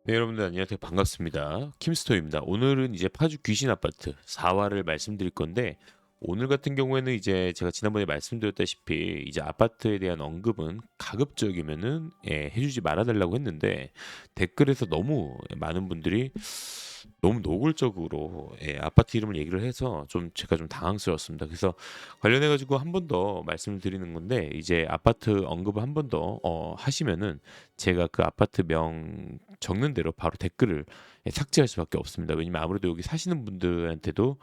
네, 여러분들 안녕하세요. 반갑습니다. 킴스토입니다. 오늘은 이제 파주 귀신 아파트 4화를 말씀드릴 건데, 오늘 같은 경우에는 이제 제가 지난번에 말씀드렸다시피 이제 아파트에 대한 언급은 가급적이면은 해주지 말아달라고 했는데, 댓글에서 너무 많은 분들이 너무 노골적으로 아파트 이름을 얘기를 해서 좀 제가 좀 당황스러웠습니다. 그래서 관련해 가지고 한 번 더 말씀을 드리는 건데, 이제 아파트 언급을 한 번 더 하시면은 제가 그 아파트 명 적는 대로 바로 댓글을 삭제할 수밖에 없습니다. 왜냐면 아무래도 여기 사시는 분들한테도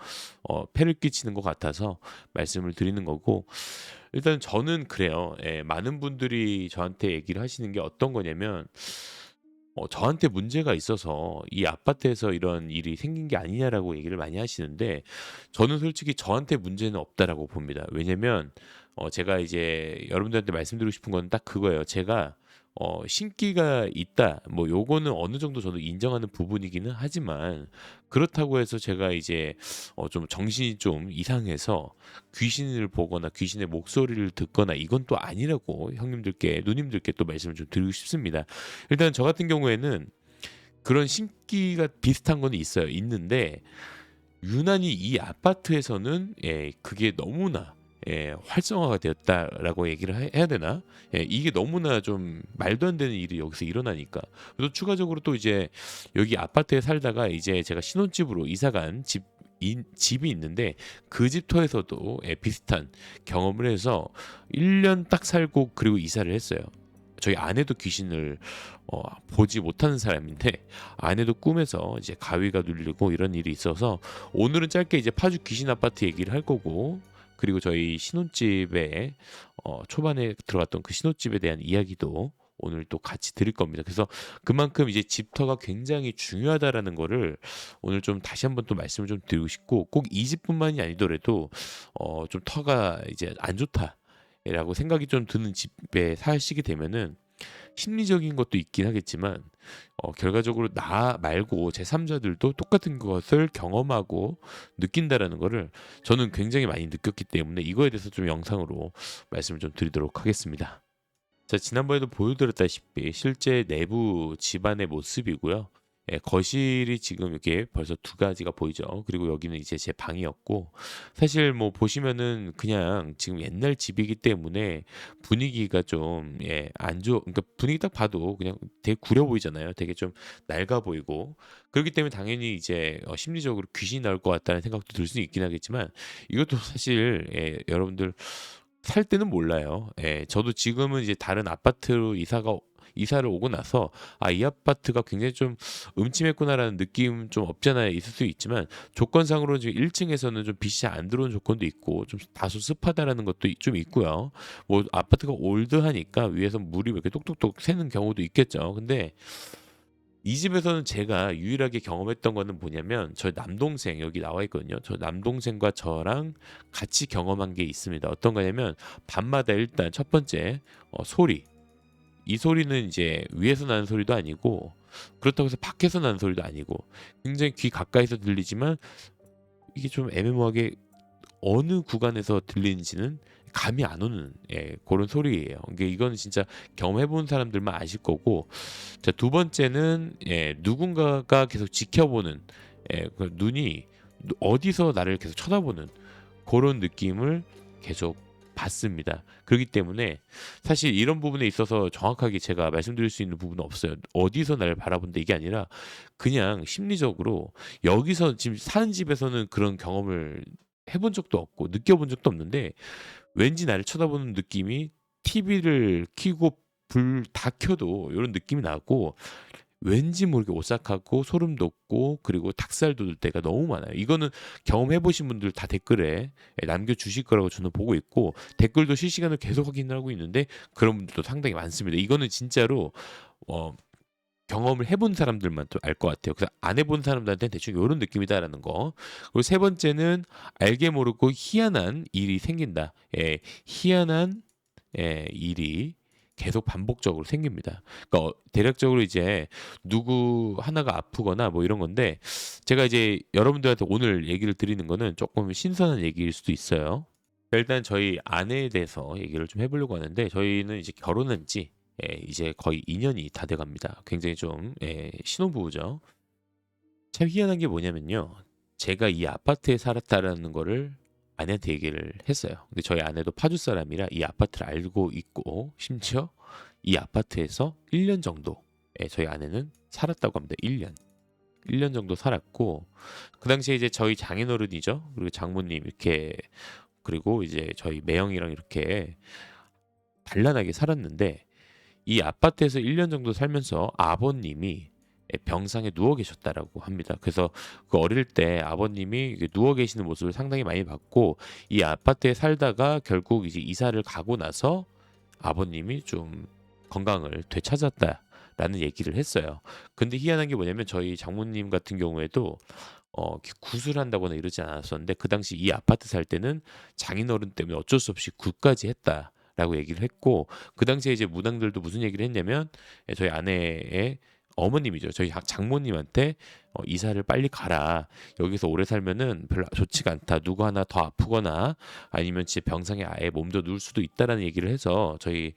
폐를 끼치는 것 같아서 말씀을 드리는 거고, 일단 저는 그래요. 많은 분들이 저한테 얘기를 하시는 게 어떤 거냐면, 저한테 문제가 있어서 이 아파트에서 이런 일이 생긴 게 아니냐라고 얘기를 많이 하시는데, 저는 솔직히 저한테 문제는 없다라고 봅니다. 왜냐면 제가 이제 여러분들한테 말씀드리고 싶은 건 딱 그거예요. 제가 신기가 있다, 뭐 요거는 어느 정도 저도 인정하는 부분이기는 하지만, 그렇다고 해서 제가 이제 좀 정신이 좀 이상해서 귀신을 보거나 귀신의 목소리를 듣거나 이건 또 아니라고 형님들께 누님들께 또 말씀을 좀 드리고 싶습니다. 일단 저 같은 경우에는 그런 신기가 비슷한 건 있어요. 있는데 유난히 이 아파트에서는 그게 너무나 활성화가 되었다라고 얘기를 해야 되나? 이게 너무나 좀 말도 안 되는 일이 여기서 일어나니까. 그래서 추가적으로 또 이제 여기 아파트에 살다가 이제 제가 신혼집으로 이사간 집이 있는데, 그 집터에서도 비슷한 경험을 해서 1년 딱 살고 그리고 이사를 했어요. 저희 아내도 귀신을 보지 못하는 사람인데, 아내도 꿈에서 이제 가위가 눌리고 이런 일이 있어서, 오늘은 짧게 이제 파주 귀신 아파트 얘기를 할 거고, 그리고 저희 신혼집에 초반에 들어갔던 그 신혼집에 대한 이야기도 오늘 또 같이 드릴 겁니다. 그래서 그만큼 이제 집터가 굉장히 중요하다라는 거를 오늘 좀 다시 한번 또 말씀을 좀 드리고 싶고, 꼭 이 집뿐만이 아니더라도 좀 터가 이제 안 좋다라고 생각이 좀 드는 집에 사시게 되면은, 심리적인 것도 있긴 하겠지만 결과적으로 나 말고 제3자들도 똑같은 것을 경험하고 느낀다라는 거를 저는 굉장히 많이 느꼈기 때문에, 이거에 대해서 좀 영상으로 말씀을 좀 드리도록 하겠습니다. 자, 지난번에도 보여드렸다시피 실제 내부 집안의 모습이고요. 거실이 지금 이렇게 벌써 두 가지가 보이죠. 그리고 여기는 이제 제 방이었고, 사실 뭐 보시면은 그냥 지금 옛날 집이기 때문에 분위기가 좀 안 좋. 그러니까 분위기 딱 봐도 그냥 되게 구려 보이잖아요. 되게 좀 낡아 보이고. 그렇기 때문에 당연히 이제 심리적으로 귀신이 나올 것 같다는 생각도 들 수는 있긴 하겠지만, 이것도 사실 여러분들 살 때는 몰라요. 저도 지금은 이제 다른 아파트로 이사를 오고 나서, 아, 이 아파트가 굉장히 좀 음침했구나라는 느낌 좀 없잖아요. 있을 수 있지만, 조건상으로 지금 1층에서는 좀 빛이 안 들어오는 조건도 있고, 좀 다소 습하다라는 것도 좀 있고요. 뭐 아파트가 올드하니까 위에서 물이 이렇게 똑똑똑 새는 경우도 있겠죠. 근데 이 집에서는 제가 유일하게 경험했던 거는 뭐냐면, 저 남동생 여기 나와 있거든요. 저 남동생과 저랑 같이 경험한 게 있습니다. 어떤 거냐면, 밤마다 일단 첫 번째 소리. 이 소리는 이제 위에서 나는 소리도 아니고, 그렇다고 해서 밖에서 나는 소리도 아니고, 굉장히 귀 가까이서 들리지만 이게 좀 애매모호하게 어느 구간에서 들리는지는 감이 안 오는 그런 소리예요. 이게 이거는 진짜 경험해 본 사람들만 아실 거고, 자, 두 번째는 누군가가 계속 지켜보는, 그 눈이 어디서 나를 계속 쳐다보는 그런 느낌을 계속 받습니다. 그렇기 때문에 사실 이런 부분에 있어서 정확하게 제가 말씀드릴 수 있는 부분은 없어요. 어디서 나를 바라본다 이게 아니라, 그냥 심리적으로 여기서 지금 사는 집에서는 그런 경험을 해본 적도 없고 느껴본 적도 없는데, 왠지 나를 쳐다보는 느낌이, TV를 켜고 불 다 켜도 이런 느낌이 나고, 왠지 모르게 오싹하고 소름 돋고 그리고 닭살 돋을 때가 너무 많아요. 이거는 경험해 보신 분들 다 댓글에 남겨주실 거라고 저는 보고 있고, 댓글도 실시간으로 계속 확인을 하고 있는데 그런 분들도 상당히 많습니다. 이거는 진짜로 어, 경험을 해본 사람들만 좀 알 것 같아요. 그래서 안 해본 사람들한테는 대충 이런 느낌이다라는 거. 그리고 세 번째는, 알게 모르고 희한한 일이 생긴다. 희한한 일이 계속 반복적으로 생깁니다. 그러니까 대략적으로 이제 누구 하나가 아프거나 뭐 이런 건데, 제가 이제 여러분들한테 오늘 얘기를 드리는 거는 조금 신선한 얘기일 수도 있어요. 일단 저희 아내에 대해서 얘기를 좀 해보려고 하는데, 저희는 이제 결혼한 지 이제 거의 2년이 다 돼갑니다. 굉장히 좀 신혼부부죠. 참 희한한 게 뭐냐면요. 제가 이 아파트에 살았다라는 거를 아내한테 얘기를 했어요. 근데 저희 아내도 파주 사람이라 이 아파트를 알고 있고 심지어 이 아파트에서 1년 정도 저희 아내는 살았다고 합니다. 1년. 1년 정도 살았고 그 당시에 이제 저희 장인어른이죠. 그리고 장모님 이렇게 그리고 이제 저희 매형이랑 이렇게 단란하게 살았는데 이 아파트에서 1년 정도 살면서 아버님이 병상에 누워 계셨다라고 합니다. 그래서 그 어릴 때 아버님이 누워 계시는 모습을 상당히 많이 봤고 이 아파트에 살다가 결국 이제 이사를 가고 나서 아버님이 좀 건강을 되찾았다라는 얘기를 했어요. 근데 희한한 게 뭐냐면 저희 장모님 같은 경우에도 구술한다거나 이러지 않았었는데 그 당시 이 아파트 살 때는 장인어른 때문에 어쩔 수 없이 굿까지 했다라고 얘기를 했고 그 당시에 이제 무당들도 무슨 얘기를 했냐면 저희 아내의 어머님이죠. 저희 장모님한테 이사를 빨리 가라. 여기서 오래 살면은 별로 좋지가 않다. 누구 하나 더 아프거나 아니면 제 병상에 아예 몸도 누울 수도 있다라는 얘기를 해서 저희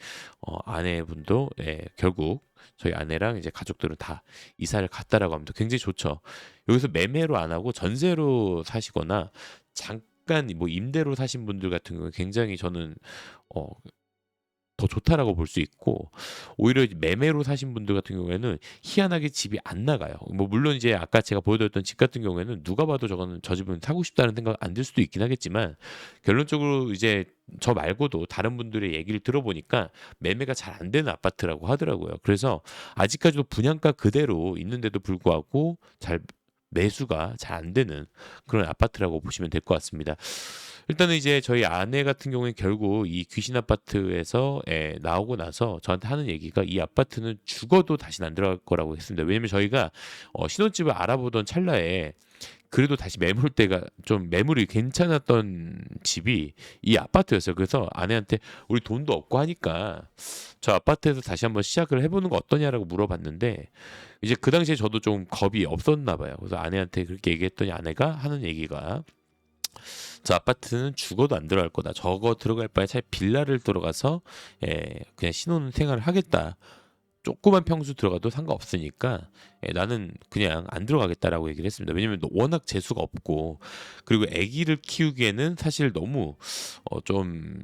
아내분도 결국 저희 아내랑 이제 가족들은 다 이사를 갔다라고 합니다. 굉장히 좋죠. 여기서 매매로 안 하고 전세로 사시거나 잠깐 뭐 임대로 사신 분들 같은 경우는 굉장히 저는 어, 더 좋다라고 볼 수 있고 오히려 매매로 사신 분들 같은 경우에는 희한하게 집이 안 나가요. 뭐 물론 이제 아까 제가 보여드렸던 집 같은 경우에는 누가 봐도 저거는 저 집은 사고 싶다는 생각 안 들 수도 있긴 하겠지만 결론적으로 이제 저 말고도 다른 분들의 얘기를 들어보니까 매매가 잘 안 되는 아파트라고 하더라고요. 그래서 아직까지도 분양가 그대로 있는데도 불구하고 잘 매수가 잘 안 되는 그런 아파트라고 보시면 될 것 같습니다. 일단은 이제 저희 아내 같은 경우에 결국 이 귀신 아파트에서 나오고 나서 저한테 하는 얘기가 이 아파트는 죽어도 다시는 안 들어갈 거라고 했습니다. 왜냐면 저희가 신혼집을 알아보던 찰나에 그래도 다시 매물대가 좀 매물이 괜찮았던 집이 이 아파트였어요. 그래서 아내한테 우리 돈도 없고 하니까 저 아파트에서 다시 한번 시작을 해보는 거 어떠냐라고 물어봤는데 이제 그 당시에 저도 좀 겁이 없었나 봐요. 그래서 아내한테 그렇게 얘기했더니 아내가 하는 얘기가 저 아파트는 죽어도 안 들어갈 거다. 저거 들어갈 바에 차라리 빌라를 들어가서 그냥 신혼 생활을 하겠다. 조그만 평수 들어가도 상관없으니까 나는 그냥 안 들어가겠다라고 얘기를 했습니다. 왜냐면 워낙 재수가 없고 그리고 아기를 키우기에는 사실 너무 좀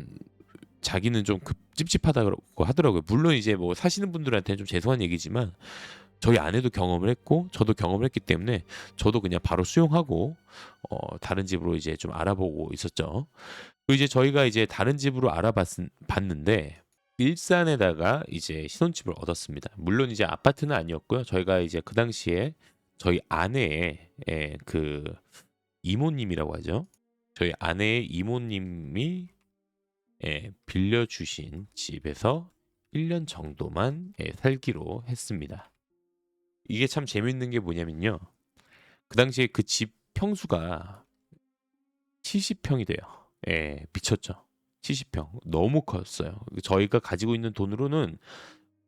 자기는 좀 찝찝하다고 하더라고요. 물론 이제 뭐 사시는 분들한테는 좀 죄송한 얘기지만 저희 아내도 경험을 했고 저도 경험을 했기 때문에 저도 그냥 바로 수용하고 다른 집으로 이제 좀 알아보고 있었죠. 그리고 이제 저희가 이제 다른 집으로 알아봤는데 일산에다가 이제 신혼집을 얻었습니다. 물론 이제 아파트는 아니었고요. 저희가 이제 그 당시에 저희 아내의 그 이모님이라고 하죠. 저희 아내의 이모님이 빌려주신 집에서 1년 정도만 살기로 했습니다. 이게 참 재밌는 게 뭐냐면요. 그 당시에 그 집 평수가 70평이 돼요. 미쳤죠. 70평. 너무 컸어요. 저희가 가지고 있는 돈으로는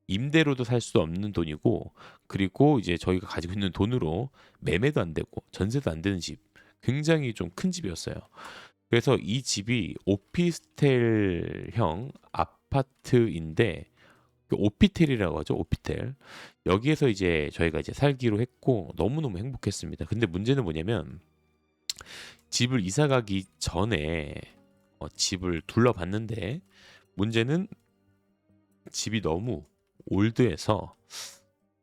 임대로도 살 수 없는 돈이고, 그리고 이제 저희가 가지고 있는 돈으로 매매도 안 되고, 전세도 안 되는 집. 굉장히 좀 큰 집이었어요. 그래서 이 집이 오피스텔형 아파트인데, 그 오피텔이라고 하죠. 오피텔. 여기에서 이제 저희가 이제 살기로 했고 너무너무 행복했습니다. 근데 문제는 뭐냐면 집을 이사 가기 전에 집을 둘러봤는데 문제는 집이 너무 올드해서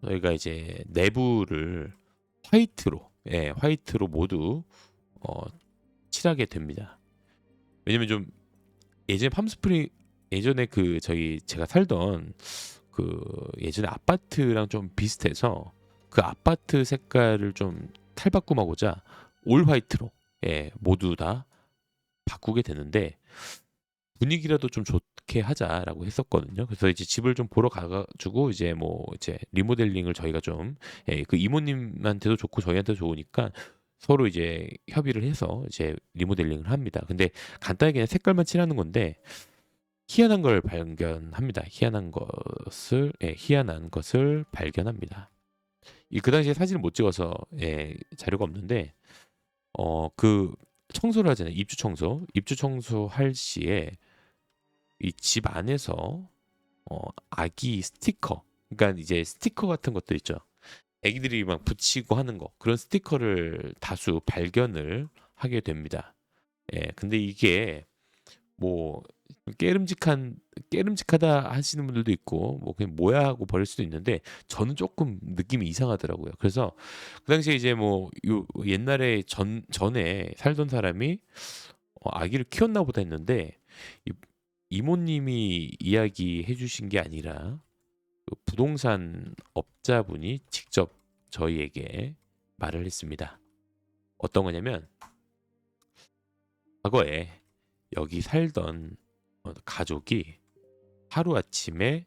저희가 이제 내부를 화이트로 모두 어, 칠하게 됩니다. 왜냐면 좀 예전에 팜스프링 예전에 그 저희 제가 살던 그 예전에 아파트랑 좀 비슷해서 그 아파트 색깔을 좀 탈바꿈하고자 올 화이트로 모두 다 바꾸게 되는데 분위기라도 좀 좋게 하자라고 했었거든요. 그래서 이제 집을 좀 보러 가가지고 이제 뭐 이제 리모델링을 저희가 좀 그 이모님한테도 좋고 저희한테도 좋으니까 서로 이제 협의를 해서 이제 리모델링을 합니다. 근데 간단하게 그냥 색깔만 칠하는 건데 희한한 걸 발견합니다. 희한한 것을 발견합니다. 이 그 당시에 사진을 못 찍어서 자료가 없는데 그 청소를 하잖아요. 입주 청소 할 시에 이 집 안에서 아기 스티커, 그러니까 이제 스티커 같은 것들 있죠. 애기들이 막 붙이고 하는 거, 그런 스티커를 다수 발견을 하게 됩니다. 예, 근데 이게 뭐 깨름직한 깨름직하다 하시는 분들도 있고 뭐 그냥 뭐야 하고 버릴 수도 있는데, 저는 조금 느낌이 이상하더라고요. 그래서 그 당시에 이제 뭐 옛날에 전에 살던 사람이 아기를 키웠나 보다 했는데, 이, 이모님이 이야기해 주신 게 아니라 그 부동산 업자분이 직접 저희에게 말을 했습니다. 어떤 거냐면, 과거에 여기 살던 가족이 하루아침에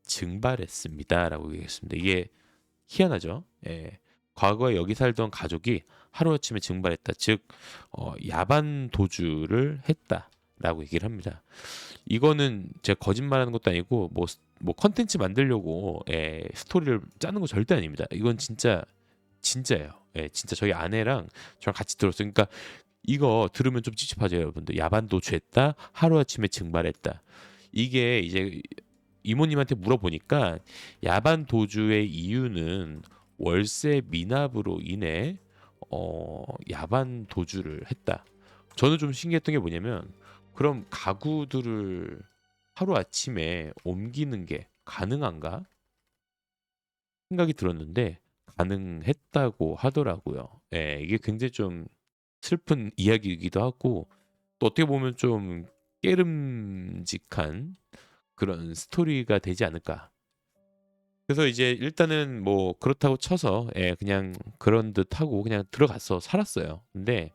증발했습니다라고 얘기했습니다. 이게 희한하죠? 예. 과거에 여기 살던 가족이 하루아침에 증발했다. 즉 야반 도주를 했다라고 얘기를 합니다. 이거는 제가 거짓말하는 것도 아니고 뭐 컨텐츠 만들려고 스토리를 짜는 거 절대 아닙니다. 이건 진짜예요. 예, 진짜 저희 아내랑 저랑 같이 들었어요. 그러니까 이거 들으면 좀 찝찝하죠, 여러분들. 야반 도주했다, 하루아침에 증발했다. 이게 이제 이모님한테 물어보니까 야반 도주의 이유는 월세 미납으로 인해 야반 도주를 했다. 저는 좀 신기했던 게 뭐냐면, 그럼 가구들을 하루아침에 옮기는 게 가능한가 생각이 들었는데 가능했다고 하더라고요. 예, 이게 굉장히 좀 슬픈 이야기이기도 하고, 또 어떻게 보면 좀 깨름직한 그런 스토리가 되지 않을까. 그래서 이제 일단은 뭐 그렇다고 쳐서 그냥 그런 듯 하고 그냥 들어가서 살았어요. 근데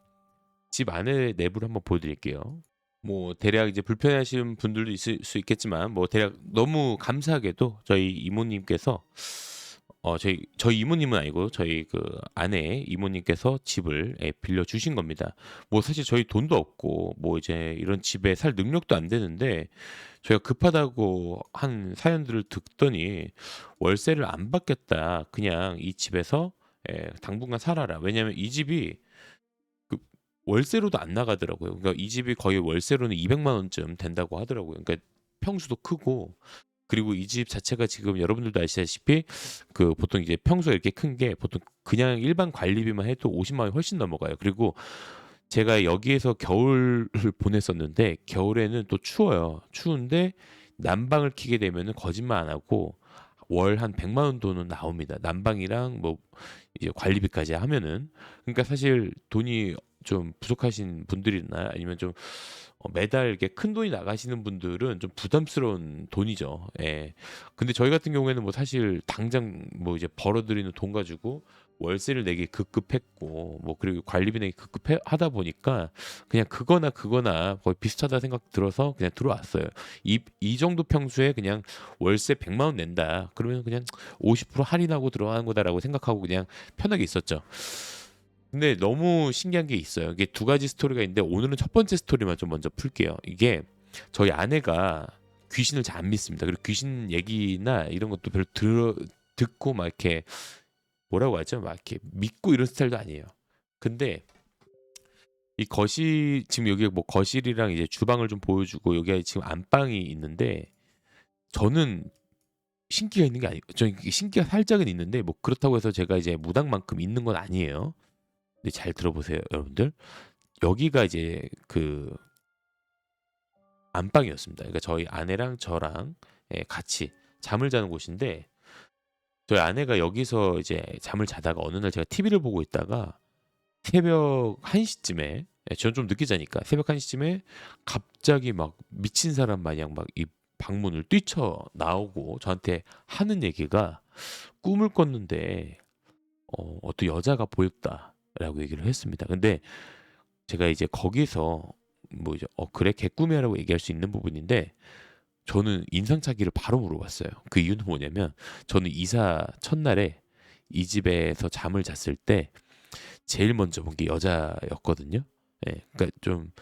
집 안에 내부를 한번 보여드릴게요. 뭐 대략 이제 불편해하시는 분들도 있을 수 있겠지만, 뭐 대략 너무 감사하게도 저희 이모님께서 저희 이모님은 아니고 저희 그 아내 이모님께서 집을 빌려 주신 겁니다. 뭐 사실 저희 돈도 없고 뭐 이제 이런 집에 살 능력도 안 되는데, 저희가 급하다고 한 사연들을 듣더니 월세를 안 받겠다, 그냥 이 집에서 당분간 살아라. 왜냐면 이 집이 그 월세로도 안 나가더라고요. 그러니까 이 집이 거의 월세로는 200만 원쯤 된다고 하더라고요. 그러니까 평수도 크고, 그리고 이 집 자체가 지금 여러분들도 아시다시피 그 보통 이제 평수가 이렇게 큰 게 보통 그냥 일반 관리비만 해도 50만 원이 훨씬 넘어가요. 그리고 제가 여기에서 겨울을 보냈었는데, 겨울에는 또 추워요. 추운데 난방을 켜게 되면은 거짓말 안 하고 월 한 100만 원 돈은 나옵니다. 난방이랑 뭐 이제 관리비까지 하면은. 그러니까 사실 돈이 좀 부족하신 분들이나 아니면 좀 매달 이렇게 큰 돈이 나가시는 분들은 좀 부담스러운 돈이죠. 예. 근데 저희 같은 경우에는 뭐 사실 당장 뭐 이제 벌어들이는 돈 가지고 월세를 내기 급급했고, 뭐 그리고 관리비 내기 급급하다 보니까 그냥 그거나 거의 비슷하다 생각 들어서 그냥 들어왔어요. 이 정도 평수에 그냥 월세 100만 원 낸다, 그러면 그냥 50% 할인하고 들어가는 거다라고 생각하고 그냥 편하게 있었죠. 근데 너무 신기한 게 있어요. 이게 두 가지 스토리가 있는데, 오늘은 첫 번째 스토리만 좀 먼저 풀게요. 이게 저희 아내가 귀신을 잘 안 믿습니다. 그리고 귀신 얘기나 이런 것도 별로 듣고 막 이렇게 뭐라고 하죠? 막 이렇게 믿고 이런 스타일도 아니에요. 근데 이 거실, 지금 여기 뭐 거실이랑 이제 주방을 좀 보여주고 여기가 지금 안방이 있는데, 저는 신기가 있는 게 아니고, 저 신기가 살짝은 있는데 뭐 그렇다고 해서 제가 이제 무당만큼 있는 건 아니에요. 근데 잘 들어보세요, 여러분들. 여기가 이제 그 안방이었습니다. 그러니까 저희 아내랑 저랑 같이 잠을 자는 곳인데, 저희 아내가 여기서 이제 잠을 자다가 어느 날 제가 TV를 보고 있다가 새벽 1시쯤에, 저는 좀 늦게 자니까 새벽 1시쯤에 갑자기 막 미친 사람 마냥 막 이 방문을 뛰쳐 나오고 저한테 하는 얘기가, 꿈을 꿨는데 어떤 여자가 보였다라고 얘기를 했습니다. 근데 제가 이제 거기서 뭐 이제 그래 개꿈이라고 얘기할 수 있는 부분인데, 저는 인상착의를 바로 물어봤어요. 그 이유는 뭐냐면, 저는 이사 첫날에 이 집에서 잠을 잤을 때 제일 먼저 본 게 여자였거든요. 예, 그러니까 좀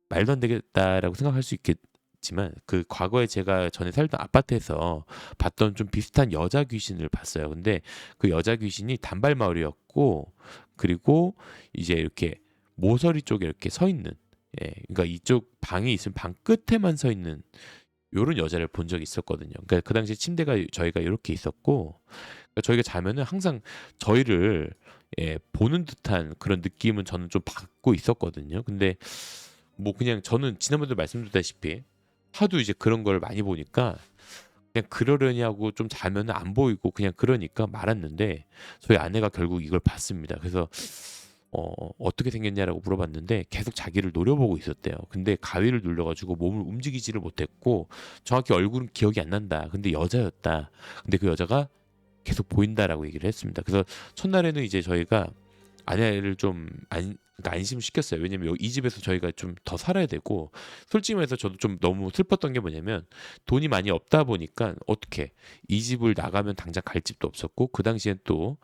말도 안 되겠다라고 생각할 수 있겠지만, 그 과거에 제가 전에 살던 아파트에서 봤던 좀 비슷한 여자 귀신을 봤어요. 근데 그 여자 귀신이 단발 마을이었고, 그리고 이제 이렇게 모서리 쪽에 이렇게 서 있는, 그러니까 이쪽 방이 있으면 방 끝에만 서 있는 요런 여자를 본 적이 있었거든요. 그러니까 그 당시에 침대가 저희가 요렇게 있었고 그러니까 저희가 자면은 항상 저희를 보는 듯한 그런 느낌은 저는 좀 받고 있었거든요. 근데 뭐 그냥 저는 지난번에도 말씀드렸다시피 하도 이제 그런 걸 많이 보니까 그냥 그러려냐고 좀 자면은 안 보이고 그냥 그러니까 말았는데 저희 아내가 결국 이걸 봤습니다. 그래서 어떻게 생겼냐라고 물어봤는데 계속 자기를 노려보고 있었대요. 근데 가위를 눌려가지고 몸을 움직이지를 못했고 정확히 얼굴은 기억이 안 난다. 근데 여자였다. 근데 그 여자가 계속 보인다라고 얘기를 했습니다. 그래서 첫날에는 이제 저희가 아내를 좀 그러니까 안심시켰어요. 왜냐면 이 집에서 저희가 좀 더 살아야 되고 솔직히 말해서 저도 좀 너무 슬펐던 게 뭐냐면 돈이 많이 없다 보니까 어떻게 이 집을 나가면 당장 갈 집도 없었고 그 당시엔 또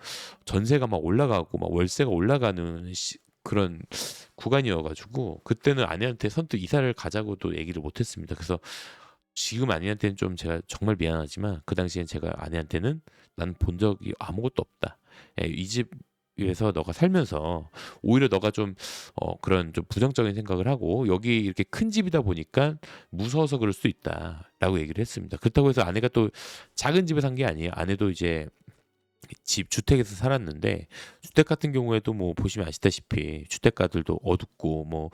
전세가 막 올라가고 막 월세가 올라가는 그런 구간이어가지고 그때는 아내한테 선뜻 이사를 가자고도 얘기를 못했습니다. 그래서 지금 아내한테는 좀 제가 정말 미안하지만 그 당시엔 제가 아내한테는 난 본 적이 아무것도 없다. 이 집에서 너가 살면서 오히려 너가 좀 그런 좀 부정적인 생각을 하고 여기 이렇게 큰 집이다 보니까 무서워서 그럴 수 있다라고 얘기를 했습니다. 그렇다고 해서 아내가 또 작은 집에 산 게 아니에요. 아내도 이제 집 주택에서 살았는데 주택 같은 경우에도 뭐 보시면 아시다시피 주택가들도 어둡고 뭐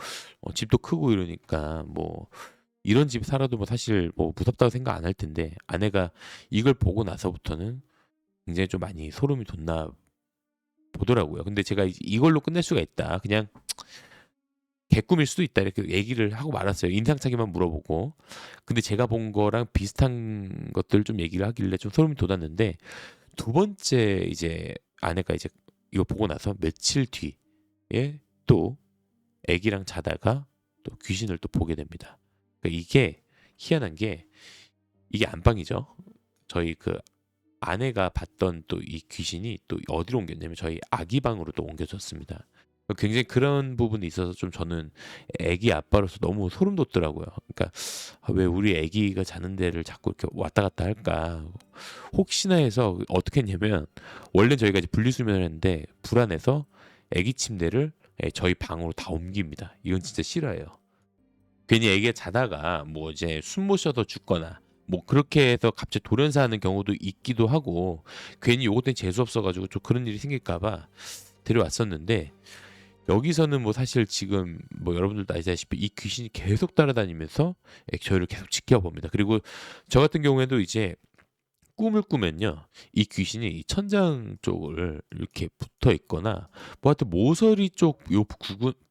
집도 크고 이러니까 뭐 이런 집 살아도 뭐 사실 뭐 무섭다고 생각 안 할 텐데 아내가 이걸 보고 나서부터는 굉장히 좀 많이 소름이 돋나 보더라고요. 근데 제가 이걸로 끝낼 수가 있다. 그냥 개꿈일 수도 있다. 이렇게 얘기를 하고 말았어요. 인상착의만 물어보고. 근데 제가 본 거랑 비슷한 것들 좀 얘기를 하길래 좀 소름이 돋았는데 두 번째 이제 아내가 이제 이거 보고 나서 며칠 뒤에 또 아기랑 자다가 또 귀신을 또 보게 됩니다. 그러니까 이게 희한한 게 이게 안방이죠. 저희 그 아내가 봤던 또 이 귀신이 또 어디로 옮겼냐면 저희 아기 방으로 또 옮겨졌습니다. 굉장히 그런 부분이 있어서 좀 저는 아기 아빠로서 너무 소름 돋더라고요. 그러니까 왜 우리 아기가 자는 데를 자꾸 이렇게 왔다 갔다 할까? 혹시나 해서 어떻게 했냐면 원래 저희가 이제 분리수면을 했는데 불안해서 아기 침대를 저희 방으로 다 옮깁니다. 이건 진짜 싫어요. 괜히 애기가 자다가 뭐 이제 숨 못 쉬어서 죽거나 뭐 그렇게 해서 갑자기 돌연사하는 경우도 있기도 하고 괜히 요것 때문에 재수 없어가지고 좀 그런 일이 생길까 봐 데려왔었는데 여기서는 뭐 사실 지금 뭐 여러분들도 아시다시피 이 귀신이 계속 따라다니면서 저희를 계속 지켜봅니다. 그리고 저 같은 경우에도 이제 꿈을 꾸면요 이 귀신이 이 천장 쪽을 이렇게 붙어 있거나 뭐 하여튼 모서리 쪽 요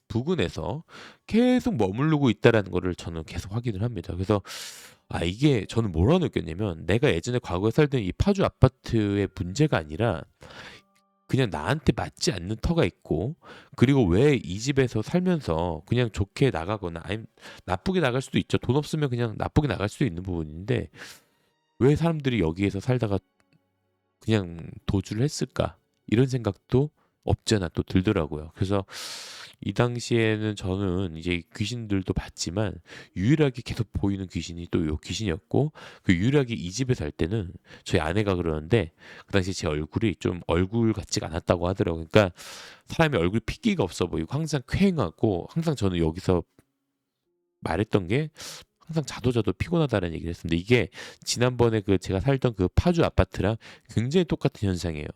부근에서 계속 머무르고 있다라는 거를 저는 계속 확인을 합니다. 그래서 이게 저는 뭐라 느꼈냐면 내가 예전에 과거에 살던 이 파주 아파트의 문제가 아니라 그냥 나한테 맞지 않는 터가 있고 그리고 왜 이 집에서 살면서 그냥 좋게 나가거나 아니면 나쁘게 나갈 수도 있죠. 돈 없으면 그냥 나쁘게 나갈 수도 있는 부분인데 왜 사람들이 여기에서 살다가 그냥 도주를 했을까? 이런 생각도 없지 않아 또 들더라고요. 그래서 이 당시에는 저는 이제 귀신들도 봤지만 유일하게 계속 보이는 귀신이 또 요 귀신이었고 그 유일하게 이 집에 살 때는 저희 아내가 그러는데 그 당시에 제 얼굴이 좀 얼굴 같지가 않았다고 하더라고요. 그러니까 사람이 얼굴 핏기가 없어 보이고 항상 쾌행하고 항상 저는 여기서 말했던 게 항상 자도 피곤하다는 얘기를 했습니다. 이게 지난번에 그 제가 살던 그 파주 아파트랑 굉장히 똑같은 현상이에요.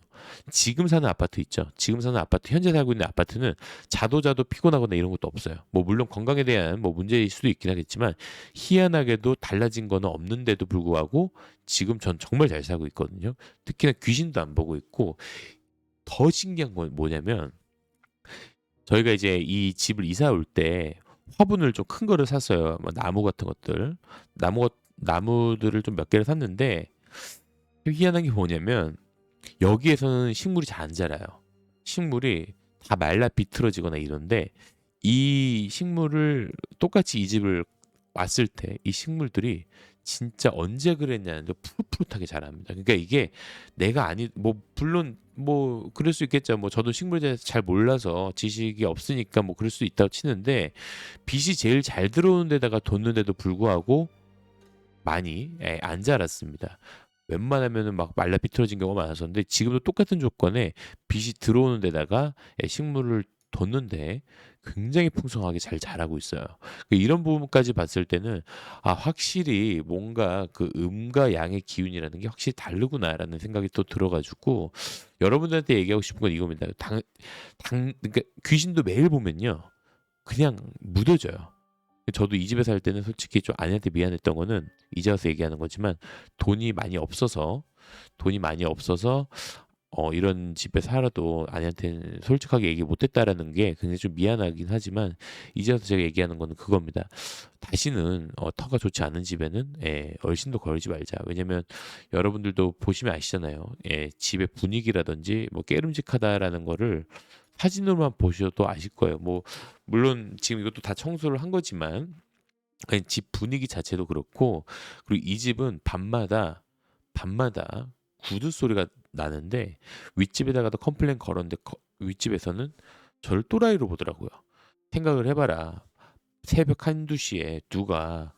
지금 사는 아파트 있죠. 지금 사는 아파트, 현재 살고 있는 아파트는 자도 피곤하거나 이런 것도 없어요. 뭐 물론 건강에 대한 뭐 문제일 수도 있긴 하겠지만 희한하게도 달라진 거는 없는데도 불구하고 지금 전 정말 잘 살고 있거든요. 특히나 귀신도 안 보고 있고 더 신기한 건 뭐냐면 저희가 이제 이 집을 이사 올 때 화분을 좀 큰 거를 샀어요. 뭐 나무 같은 것들. 나무들을 좀 몇 개를 샀는데 희한한 게 뭐냐면 여기에서는 식물이 잘 안 자라요. 식물이 다 말라 비틀어지거나 이런데 이 식물을 똑같이 이 집을 왔을 때 이 식물들이 진짜 언제 그랬냐는데 푸릇푸릇하게 자랍니다. 그러니까 이게 내가 아니 뭐 물론 뭐 그럴 수 있겠죠. 뭐 저도 식물에 대해서 잘 몰라서 지식이 없으니까 뭐 그럴 수 있다고 치는데 빛이 제일 잘 들어오는 데다가 뒀는데도 불구하고 많이 안 자랐습니다. 웬만하면은 막 말라 비틀어진 경우가 많았었는데 지금도 똑같은 조건에 빛이 들어오는 데다가 식물을 뒀는데 굉장히 풍성하게 잘 자라고 있어요. 이런 부분까지 봤을 때는 확실히 뭔가 그 음과 양의 기운이라는 게 확실히 다르구나라는 생각이 또 들어 가지고 여러분들한테 얘기하고 싶은 건 이겁니다. 당 그러니까 귀신도 매일 보면요. 그냥 무뎌져요. 저도 이 집에 살 때는 솔직히 좀 아내한테 미안했던 거는 이제 와서 얘기하는 거지만 돈이 많이 없어서 돈이 많이 없어서 이런 집에 살아도 아내한테는 솔직하게 얘기 못했다라는 게 굉장히 좀 미안하긴 하지만 이제 와서 제가 얘기하는 거는 그겁니다. 다시는 터가 좋지 않은 집에는 얼씬도 걸지 말자. 왜냐면 여러분들도 보시면 아시잖아요. 집의 분위기라든지 뭐 깨름직하다라는 거를 사진으로만 보셔도 아실 거예요. 뭐 물론 지금 이것도 다 청소를 한 거지만 그냥 집 분위기 자체도 그렇고 그리고 이 집은 밤마다 구두 소리가 나는데 윗집에다가도 컴플레인 걸었는데 윗집에서는 저를 또라이로 보더라고요. 생각을 해봐라. 새벽 한두 시에 누가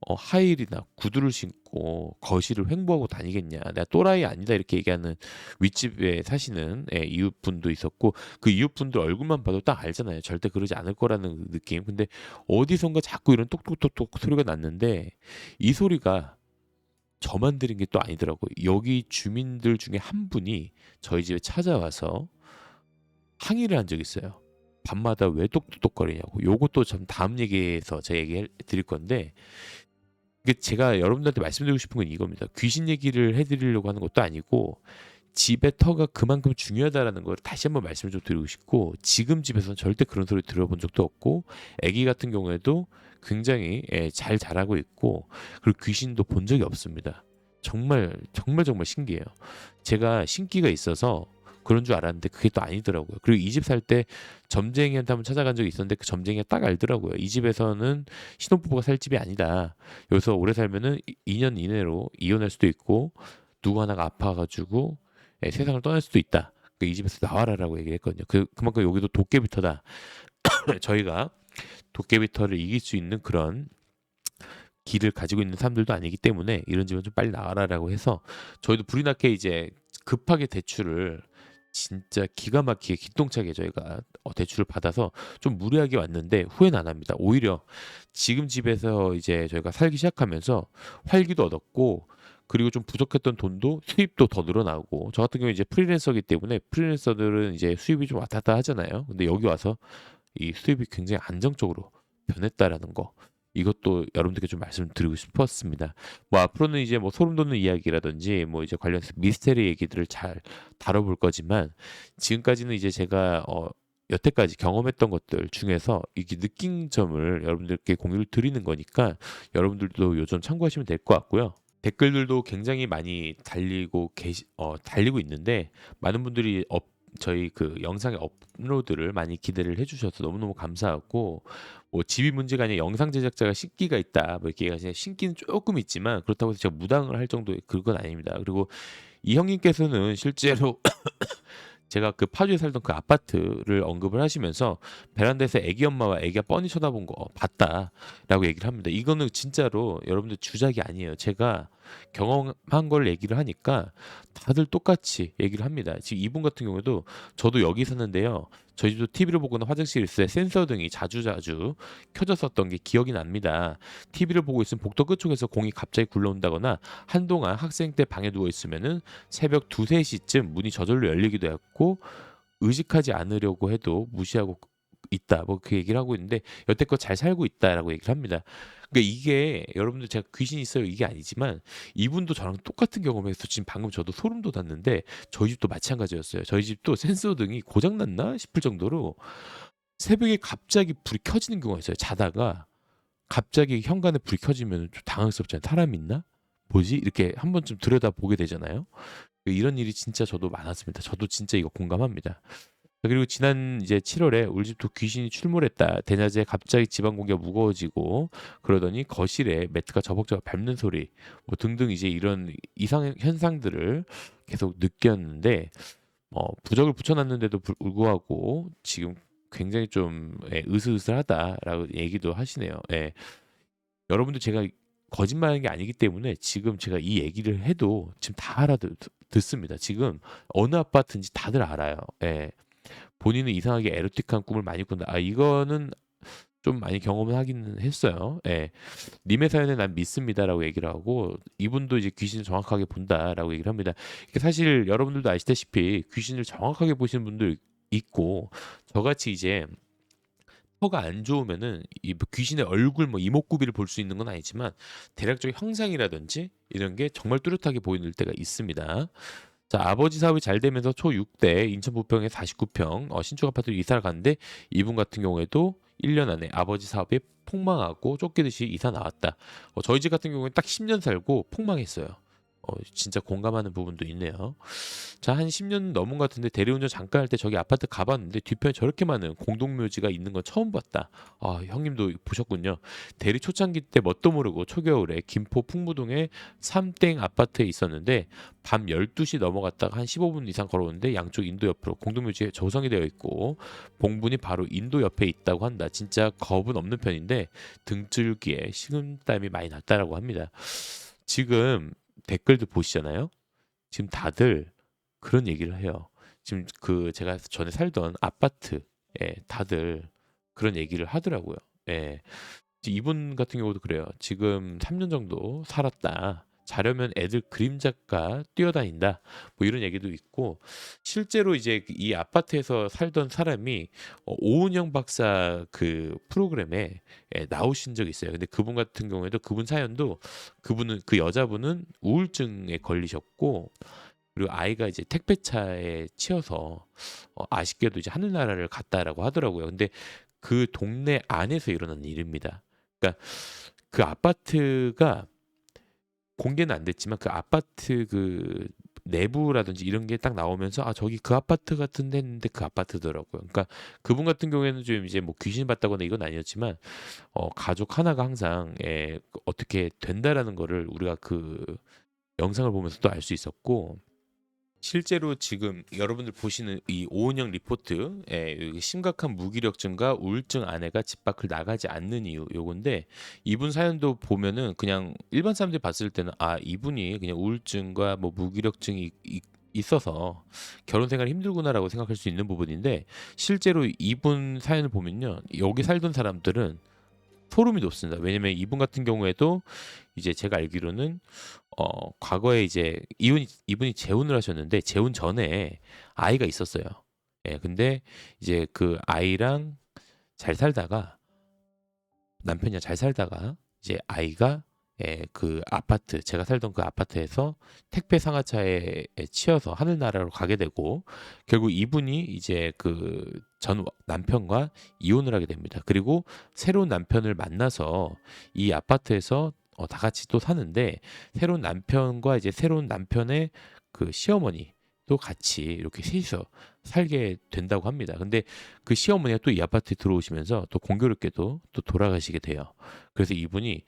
하이힐이나 구두를 신고 거실을 횡보하고 다니겠냐. 내가 또라이 아니다 이렇게 얘기하는 윗집에 사시는 이웃분도 있었고 그 이웃분들 얼굴만 봐도 딱 알잖아요. 절대 그러지 않을 거라는 느낌. 근데 어디선가 자꾸 이런 똑똑똑똑 소리가 났는데 이 소리가 저만 들은 게 또 아니더라고요. 여기 주민들 중에 한 분이 저희 집에 찾아와서 항의를 한 적이 있어요. 밤마다 왜 똑똑똑거리냐고. 요것도 참 다음 얘기에서 제가 얘기해 드릴 건데 이게 제가 여러분들한테 말씀드리고 싶은 건 이겁니다. 귀신 얘기를 해드리려고 하는 것도 아니고 집의 터가 그만큼 중요하다라는 걸 다시 한번 말씀을 좀 드리고 싶고 지금 집에서는 절대 그런 소리 들어본 적도 없고 아기 같은 경우에도 굉장히 잘 자라고 있고 그리고 귀신도 본 적이 없습니다. 정말 정말 정말 신기해요. 제가 신기가 있어서 그런 줄 알았는데 그게 또 아니더라고요. 그리고 이 집 살 때 점쟁이한테 한번 찾아간 적이 있었는데 그 점쟁이가 딱 알더라고요. 이 집에서는 신혼부부가 살 집이 아니다. 여기서 오래 살면은 2년 이내로 이혼할 수도 있고 누구 하나가 아파가지고 세상을 떠날 수도 있다. 이 집에서 나와라라고 얘기를 했거든요. 그만큼 여기도 도깨비터다. 저희가 도깨비터를 이길 수 있는 그런 길을 가지고 있는 사람들도 아니기 때문에 이런 집은 좀 빨리 나와라라고 해서 저희도 불이 나게 이제 급하게 대출을 진짜 기가 막히게 기똥차게 저희가 대출을 받아서 좀 무리하게 왔는데 후회는 안 합니다. 오히려 지금 집에서 이제 저희가 살기 시작하면서 활기도 얻었고 그리고 좀 부족했던 돈도 수입도 더 늘어나고 저 같은 경우 이제 프리랜서이기 때문에 프리랜서들은 이제 수입이 좀 왔다 갔다 하잖아요. 근데 여기 와서 이 수입이 굉장히 안정적으로 변했다라는 거 이것도 여러분들께 좀 말씀드리고 싶었습니다. 뭐 앞으로는 이제 뭐 소름 돋는 이야기라든지 뭐 이제 관련해서 미스테리 얘기들을 잘 다뤄볼 거지만 지금까지는 이제 제가 여태까지 경험했던 것들 중에서 이게 느낀 점을 여러분들께 공유를 드리는 거니까 여러분들도 요점 참고하시면 될 것 같고요. 댓글들도 굉장히 많이 달리고 있는데 많은 분들이 저희 그 영상의 업로드를 많이 기대를 해주셔서 너무너무 감사하고 뭐 집이 문제가 아니라 영상 제작자가 신기가 있다 뭐 이렇게 그냥 신기는 조금 있지만 그렇다고 해서 제가 무당을 할 정도의 그건 아닙니다. 그리고 이 형님께서는 실제로 제가 그 파주에 살던 그 아파트를 언급을 하시면서 베란다에서 애기 엄마와 애기가 뻔히 쳐다본 거 봤다라고 얘기를 합니다. 이거는 진짜로 여러분들 주작이 아니에요. 제가 경험한 걸 얘기를 하니까 다들 똑같이 얘기를 합니다. 지금 이분 같은 경우에도 저도 여기 사는데요. 저희 집도 TV를 보거나 화장실에 있을 때 센서 등이 자주자주 켜졌었던 게 기억이 납니다. TV를 보고 있으면 복도 끝쪽에서 공이 갑자기 굴러온다거나 한동안 학생 때 방에 누워 있으면은 새벽 2, 3시쯤 문이 저절로 열리기도 했고 의식하지 않으려고 해도 무시하고 있다. 뭐 그 얘기를 하고 있는데 여태껏 잘 살고 있다라고 얘기를 합니다. 그러니까 이게 여러분들 제가 귀신이 있어요 이게 아니지만 이분도 저랑 똑같은 경험에서 지금 방금 저도 소름 돋았는데 저희 집도 마찬가지였어요. 저희 집도 센서 등이 고장 났나 싶을 정도로 새벽에 갑자기 불이 켜지는 경우가 있어요. 자다가 갑자기 현관에 불이 켜지면 좀 당황스럽잖아요. 사람 있나? 뭐지? 이렇게 한 번쯤 들여다 보게 되잖아요. 이런 일이 진짜 저도 많았습니다. 저도 진짜 이거 공감합니다. 그리고 지난 이제 7월에 우리 집도 귀신이 출몰했다. 대낮에 갑자기 집안 공기가 무거워지고 그러더니 거실에 매트가 저벅저벅 밟는 소리 뭐 등등 이제 이런 이상 현상들을 계속 느꼈는데 부적을 붙여놨는데도 불구하고 지금 굉장히 좀 으슬으슬하다라고 얘기도 하시네요. 여러분들 제가 거짓말하는 게 아니기 때문에 지금 제가 이 얘기를 해도 지금 다 알아듣습니다. 지금 어느 아파트인지 다들 알아요. 본인은 이상하게 에로틱한 꿈을 많이 꾼다. 이거는 좀 많이 경험을 하기는 했어요. 예. 님의 사연에 난 믿습니다라고 얘기를 하고 이분도 이제 귀신을 정확하게 본다라고 얘기를 합니다. 이게 사실 여러분들도 아시다시피 귀신을 정확하게 보시는 분들 있고 저같이 이제 혀가 안 좋으면은 이뭐 귀신의 얼굴 뭐 이목구비를 볼 수 있는 건 아니지만 대략적인 형상이라든지 이런 게 정말 뚜렷하게 보이는 때가 있습니다. 자, 아버지 사업이 잘 되면서 초 6대 인천 부평에 49평 신축 아파트로 이사를 갔는데 이분 같은 경우에도 1년 안에 아버지 사업이 폭망하고 쫓기듯이 이사 나왔다. 저희 집 같은 경우에는 딱 10년 살고 폭망했어요. 진짜 공감하는 부분도 있네요. 자, 한 10년 넘은 것 같은데 대리운전 잠깐 할 때 저기 아파트 가봤는데 뒤편에 저렇게 많은 공동묘지가 있는 건 처음 봤다. 형님도 보셨군요. 대리 초창기 때 뭣도 모르고 초겨울에 김포 풍무동에 삼땡 아파트에 있었는데 밤 12시 넘어갔다가 한 15분 이상 걸어오는데 양쪽 인도 옆으로 공동묘지에 조성이 되어 있고 봉분이 바로 인도 옆에 있다고 한다. 진짜 겁은 없는 편인데 등줄기에 식은땀이 많이 났다라고 합니다. 지금 댓글도 보시잖아요. 지금 다들 그런 얘기를 해요. 지금 그 제가 전에 살던 아파트에 다들 그런 얘기를 하더라고요. 예. 이분 같은 경우도 그래요. 지금 3년 정도 살았다. 자려면 애들 그림자가 뛰어다닌다. 뭐 이런 얘기도 있고 실제로 이제 이 아파트에서 살던 사람이 오은영 박사 그 프로그램에 나오신 적이 있어요. 근데 그분 같은 경우에도 그분 사연도 그분은 그 여자분은 우울증에 걸리셨고 그리고 아이가 이제 택배차에 치여서 아쉽게도 이제 하늘나라를 갔다라고 하더라고요. 근데 그 동네 안에서 일어난 일입니다. 그러니까 그 아파트가 공개는 안 됐지만 그 아파트 그 내부라든지 이런 게 딱 나오면서 저기 그 아파트 같은 데 했는데 그 아파트더라고요. 그러니까 그분 같은 경우에는 좀 이제 뭐 귀신 봤다거나 이건 아니었지만 가족 하나가 항상 어떻게 된다라는 거를 우리가 그 영상을 보면서도 알 수 있었고 실제로 지금 여러분들 보시는 이 오은영 리포트에 심각한 무기력증과 우울증 아내가 집 밖을 나가지 않는 이유 요건데 이분 사연도 보면은 그냥 일반 사람들이 봤을 때는 이분이 그냥 우울증과 뭐 무기력증이 있어서 결혼 생활이 힘들구나라고 생각할 수 있는 부분인데 실제로 이분 사연을 보면요 여기 살던 사람들은 소름이 돋습니다. 왜냐면 이분 같은 경우에도 이제 제가 알기로는 과거에 이제 이분이 재혼을 하셨는데 재혼 전에 아이가 있었어요. 예, 근데 이제 그 아이랑 잘 살다가 남편이랑 잘 살다가 이제 아이가 그 아파트 제가 살던 그 아파트에서 택배 상하차에 치여서 하늘나라로 가게 되고 결국 이분이 이제 그 전 남편과 이혼을 하게 됩니다. 그리고 새로운 남편을 만나서 이 아파트에서 다 같이 또 사는데 새로운 남편과 이제 새로운 남편의 그 시어머니도 같이 이렇게 셋이서 살게 된다고 합니다. 근데 그 시어머니가 또 이 아파트에 들어오시면서 또 공교롭게도 또 돌아가시게 돼요. 그래서 이분이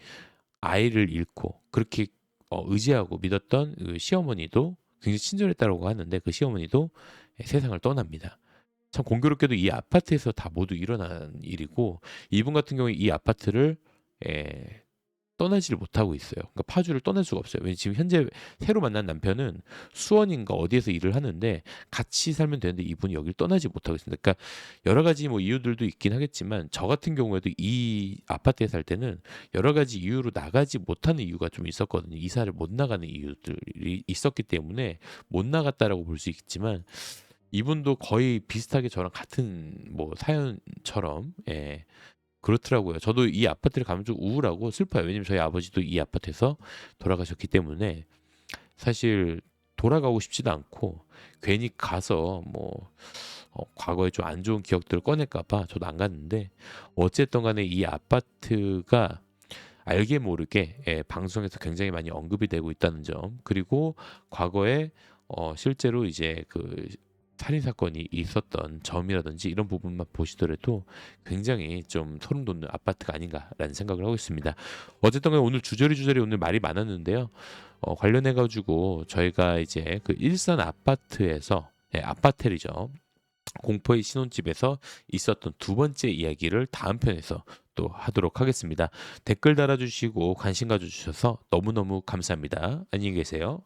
아이를 잃고 그렇게 의지하고 믿었던 그 시어머니도 굉장히 친절했다고 하는데 그 시어머니도 세상을 떠납니다. 참 공교롭게도 이 아파트에서 다 모두 일어난 일이고 이분 같은 경우에 이 아파트를 에, 떠나지를 못하고 있어요. 그러니까 파주를 떠날 수가 없어요. 왜냐면 지금 현재 새로 만난 남편은 수원인가 어디에서 일을 하는데 같이 살면 되는데 이분이 여기를 떠나지 못하고 있습니다. 그러니까 여러 가지 뭐 이유들도 있긴 하겠지만 저 같은 경우에도 이 아파트에 살 때는 여러 가지 이유로 나가지 못하는 이유가 좀 있었거든요. 이사를 못 나가는 이유들이 있었기 때문에 못 나갔다라고 볼 수 있지만 이분도 거의 비슷하게 저랑 같은 뭐 사연처럼 그렇더라고요. 저도 이 아파트를 가면 좀 우울하고 슬퍼요. 왜냐면 저희 아버지도 이 아파트에서 돌아가셨기 때문에 사실 돌아가고 싶지도 않고 괜히 가서 뭐 과거에 좀 안 좋은 기억들을 꺼낼까 봐 저도 안 갔는데 어쨌든 간에 이 아파트가 알게 모르게 방송에서 굉장히 많이 언급이 되고 있다는 점 그리고 과거에 실제로 이제 그 살인 사건이 있었던 점이라든지 이런 부분만 보시더라도 굉장히 좀 소름 돋는 아파트가 아닌가라는 생각을 하고 있습니다. 어쨌든 간에 오늘 주저리 오늘 말이 많았는데요. 관련해 가지고 저희가 이제 그 일산 아파트에서 아파텔이죠. 공포의 신혼집에서 있었던 두 번째 이야기를 다음 편에서 또 하도록 하겠습니다. 댓글 달아주시고 관심 가져주셔서 너무너무 감사합니다. 안녕히 계세요.